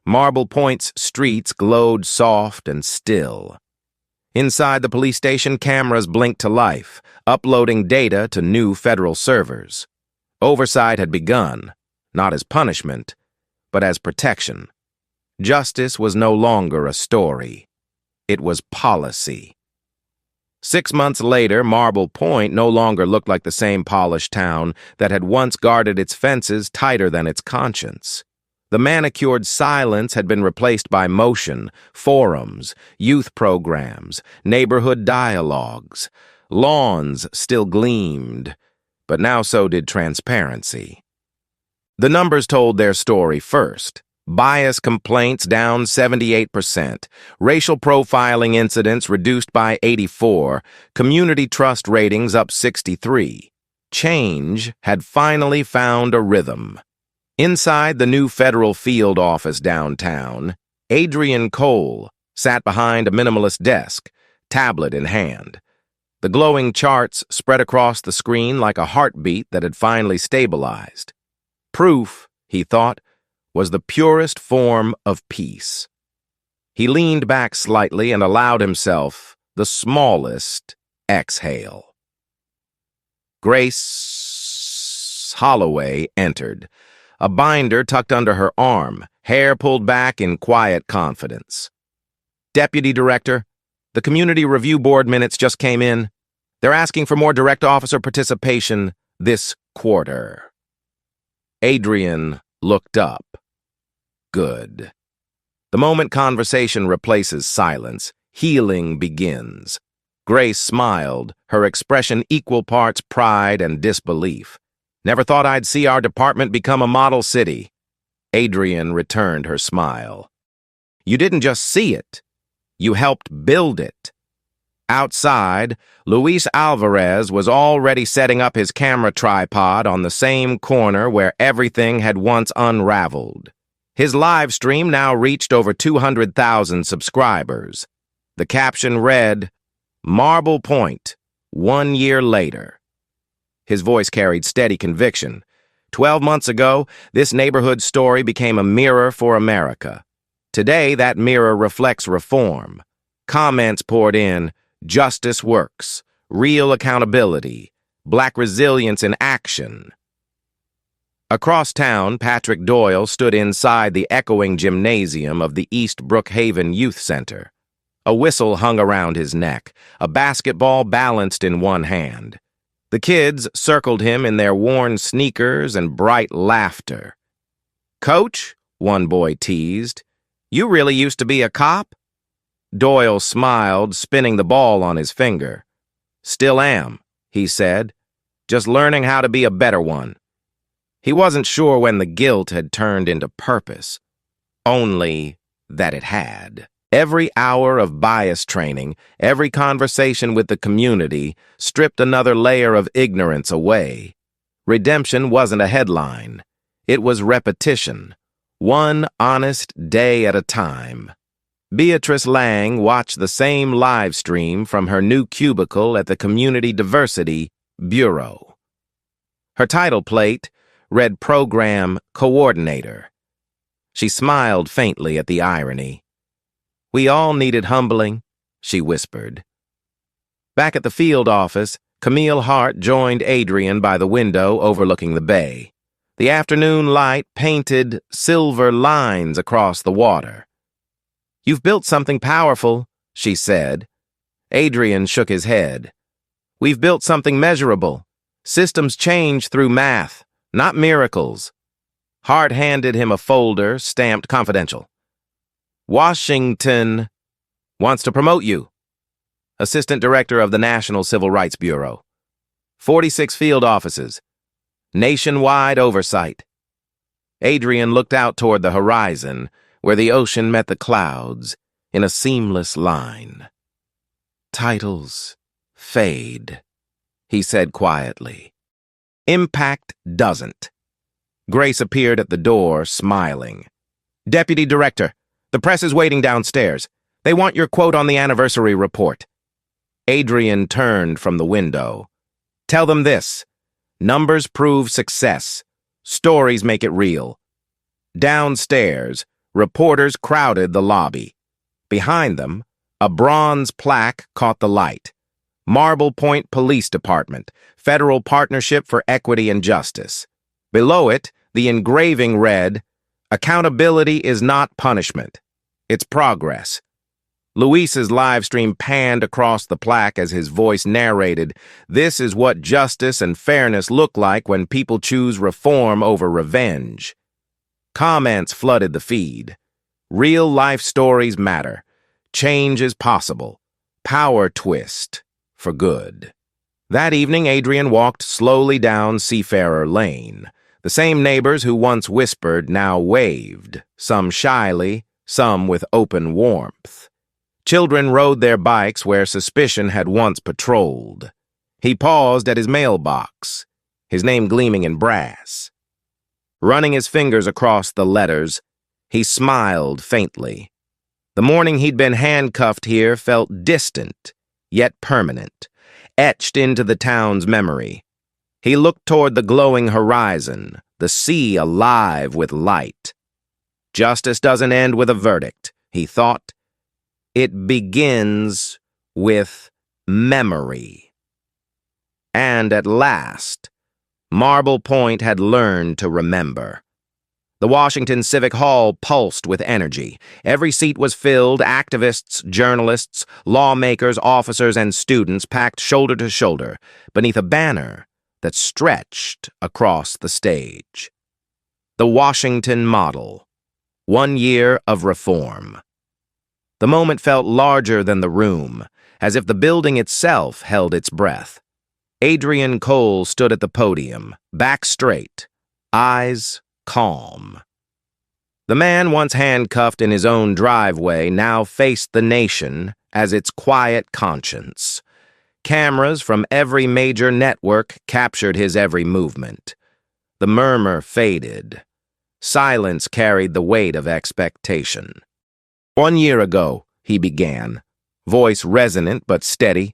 Marble Point's streets glowed soft and still. Inside the police station, cameras blinked to life, uploading data to new federal servers. Oversight had begun, not as punishment, but as protection. Justice was no longer a story. It was policy. 6 months later, Marble Point no longer looked like the same polished town that had once guarded its fences tighter than its conscience. The manicured silence had been replaced by motion, forums, youth programs, neighborhood dialogues. Lawns still gleamed, but now so did transparency. The numbers told their story first. Bias complaints down 78%, racial profiling incidents reduced by 84, community trust ratings up 63. Change had finally found a rhythm. Inside the new federal field office downtown, Adrian Cole sat behind a minimalist desk, tablet in hand. The glowing charts spread across the screen like a heartbeat that had finally stabilized. Proof, he thought, was the purest form of peace. He leaned back slightly and allowed himself the smallest exhale. Grace Holloway entered, a binder tucked under her arm, hair pulled back in quiet confidence. "Deputy Director, the Community Review Board minutes just came in. They're asking for more direct officer participation this quarter." Adrian looked up. Good. The moment conversation replaces silence, healing begins. Grace smiled, her expression equal parts pride and disbelief. "Never thought I'd see our department become a model city." Adrian returned her smile. "You didn't just see it. You helped build it." Outside, Luis Alvarez was already setting up his camera tripod on the same corner where everything had once unraveled. His live stream now reached over 200,000 subscribers. The caption read, "Marble Point, 1 year later." His voice carried steady conviction. 12 months ago, this neighborhood story became a mirror for America. Today, that mirror reflects reform. Comments poured in, "Justice works," "Real accountability," "Black resilience in action." Across town, Patrick Doyle stood inside the echoing gymnasium of the East Brookhaven Youth Center. A whistle hung around his neck, a basketball balanced in one hand. The kids circled him in their worn sneakers and bright laughter. "Coach," one boy teased, "you really used to be a cop?" Doyle smiled, spinning the ball on his finger. "Still am," he said, "just learning how to be a better one." He wasn't sure when the guilt had turned into purpose, only that it had. Every hour of bias training, every conversation with the community, stripped another layer of ignorance away. Redemption wasn't a headline. It was repetition, one honest day at a time. Beatrice Lang watched the same live stream from her new cubicle at the Community Diversity Bureau. Her title plate read Program Coordinator. She smiled faintly at the irony. "We all needed humbling," she whispered. Back at the field office, Camille Hart joined Adrian by the window overlooking the bay. The afternoon light painted silver lines across the water. "You've built something powerful," she said. Adrian shook his head. "We've built something measurable. Systems change through math, not miracles." Hart handed him a folder stamped confidential. "Washington wants to promote you. Assistant Director of the National Civil Rights Bureau. 46 field offices. Nationwide oversight." Adrian looked out toward the horizon, where the ocean met the clouds in a seamless line. "Titles fade," he said quietly. "Impact doesn't." Grace appeared at the door, smiling. "Deputy Director, the press is waiting downstairs. They want your quote on the anniversary report." Adrian turned from the window. "Tell them this. Numbers prove success. Stories make it real." Downstairs, reporters crowded the lobby. Behind them, a bronze plaque caught the light. Marble Point Police Department, Federal Partnership for Equity and Justice. Below it, the engraving read, "Accountability is not punishment. It's progress." Luis's live stream panned across the plaque as his voice narrated, "This is what justice and fairness look like when people choose reform over revenge." Comments flooded the feed. Real-life stories matter. Change is possible. Power twist for good. That evening, Adrian walked slowly down Seafarer Lane. The same neighbors who once whispered now waved, some shyly, some with open warmth. Children rode their bikes where suspicion had once patrolled. He paused at his mailbox, his name gleaming in brass. Running his fingers across the letters, he smiled faintly. The morning he'd been handcuffed here felt distant, yet permanent, etched into the town's memory. He looked toward the glowing horizon, the sea alive with light. Justice doesn't end with a verdict, he thought. It begins with memory. And at last, Marble Point had learned to remember. The Washington Civic Hall pulsed with energy. Every seat was filled, activists, journalists, lawmakers, officers, and students packed shoulder to shoulder beneath a banner that stretched across the stage. The Washington Model. 1 year of reform. The moment felt larger than the room, as if the building itself held its breath. Adrian Cole stood at the podium, back straight, eyes calm. The man once handcuffed in his own driveway now faced the nation as its quiet conscience. Cameras from every major network captured his every movement. The murmur faded. Silence carried the weight of expectation. 1 year ago, he began, voice resonant but steady.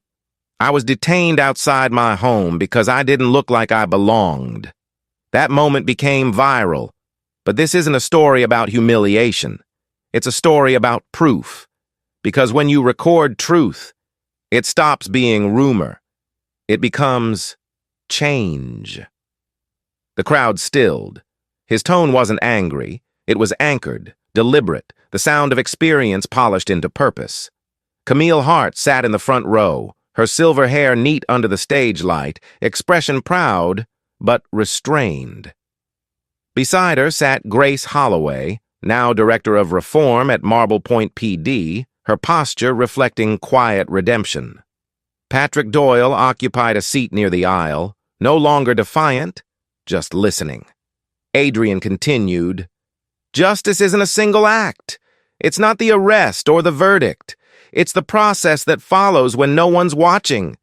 I was detained outside my home because I didn't look like I belonged. That moment became viral. But this isn't a story about humiliation. It's a story about proof. Because when you record truth, it stops being rumor. It becomes change. The crowd stilled. His tone wasn't angry. It was anchored, deliberate, the sound of experience polished into purpose. Camille Hart sat in the front row, her silver hair neat under the stage light, expression proud, but restrained. Beside her sat Grace Holloway, now Director of Reform at Marble Point PD, her posture reflecting quiet redemption. Patrick Doyle occupied a seat near the aisle, no longer defiant, just listening. Adrian continued, "Justice isn't a single act. It's not the arrest or the verdict. It's the process that follows when no one's watching.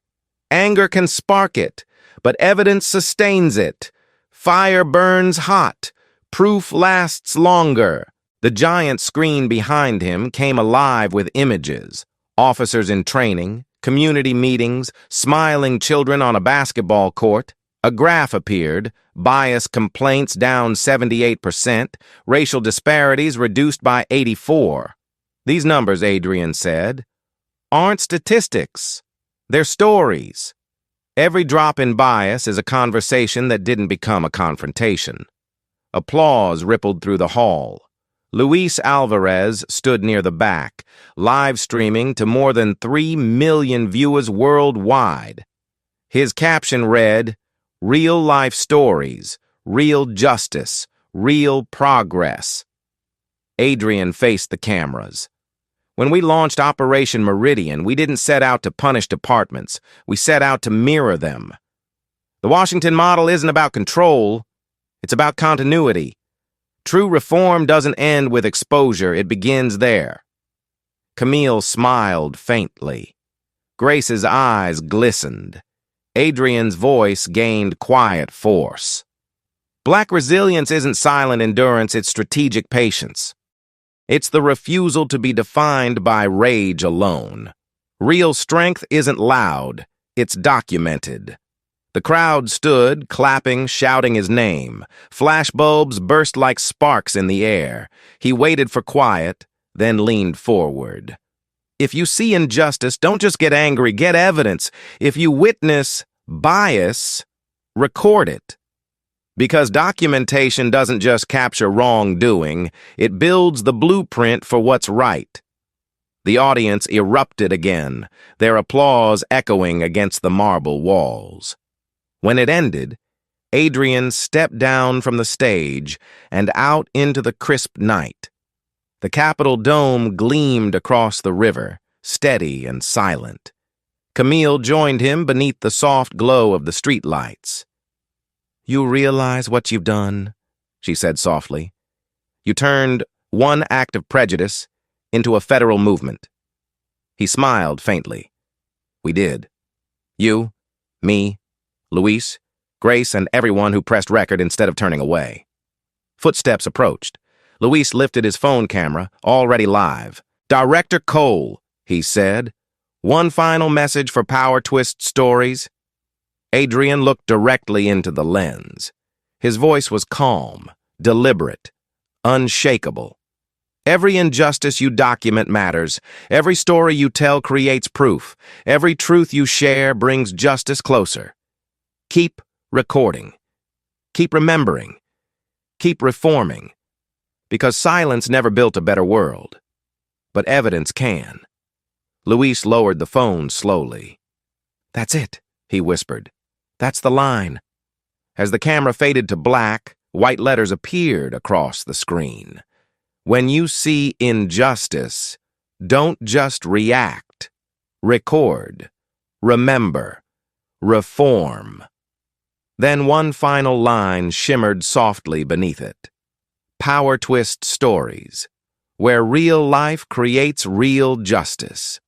Anger can spark it, but evidence sustains it. Fire burns hot. Proof lasts longer." The giant screen behind him came alive with images. Officers in training, community meetings, smiling children on a basketball court. A graph appeared, bias complaints down 78%, racial disparities reduced by 84%. These numbers, Adrian said, aren't statistics. They're stories. Every drop in bias is a conversation that didn't become a confrontation. Applause rippled through the hall. Luis Alvarez stood near the back, live streaming to more than 3 million viewers worldwide. His caption read, "Real-life stories, real justice, real progress." Adrian faced the cameras. When we launched Operation Meridian, we didn't set out to punish departments. We set out to mirror them. The Washington model isn't about control. It's about continuity. True reform doesn't end with exposure. It begins there. Camille smiled faintly. Grace's eyes glistened. Adrian's voice gained quiet force. Black resilience isn't silent endurance, it's strategic patience. It's the refusal to be defined by rage alone. Real strength isn't loud, it's documented. The crowd stood, clapping, shouting his name. Flashbulbs burst like sparks in the air. He waited for quiet, then leaned forward. If you see injustice, don't just get angry, get evidence. If you witness bias, record it. Because documentation doesn't just capture wrongdoing, it builds the blueprint for what's right. The audience erupted again, their applause echoing against the marble walls. When it ended, Adrian stepped down from the stage and out into the crisp night. The Capitol dome gleamed across the river, steady and silent. Camille joined him beneath the soft glow of the streetlights. You realize what you've done, she said softly. You turned one act of prejudice into a federal movement. He smiled faintly. We did. You, me, Luis, Grace, and everyone who pressed record instead of turning away. Footsteps approached. Luis lifted his phone camera, already live. Director Cole, he said. One final message for Power Twist Stories. Adrian looked directly into the lens. His voice was calm, deliberate, unshakable. Every injustice you document matters. Every story you tell creates proof. Every truth you share brings justice closer. Keep recording. Keep remembering. Keep reforming. Because silence never built a better world. But evidence can. Luis lowered the phone slowly. That's it, he whispered. That's the line. As the camera faded to black, white letters appeared across the screen. When you see injustice, don't just react. Record. Remember. Reform. Then one final line shimmered softly beneath it. Power Twist Stories, where real life creates real justice.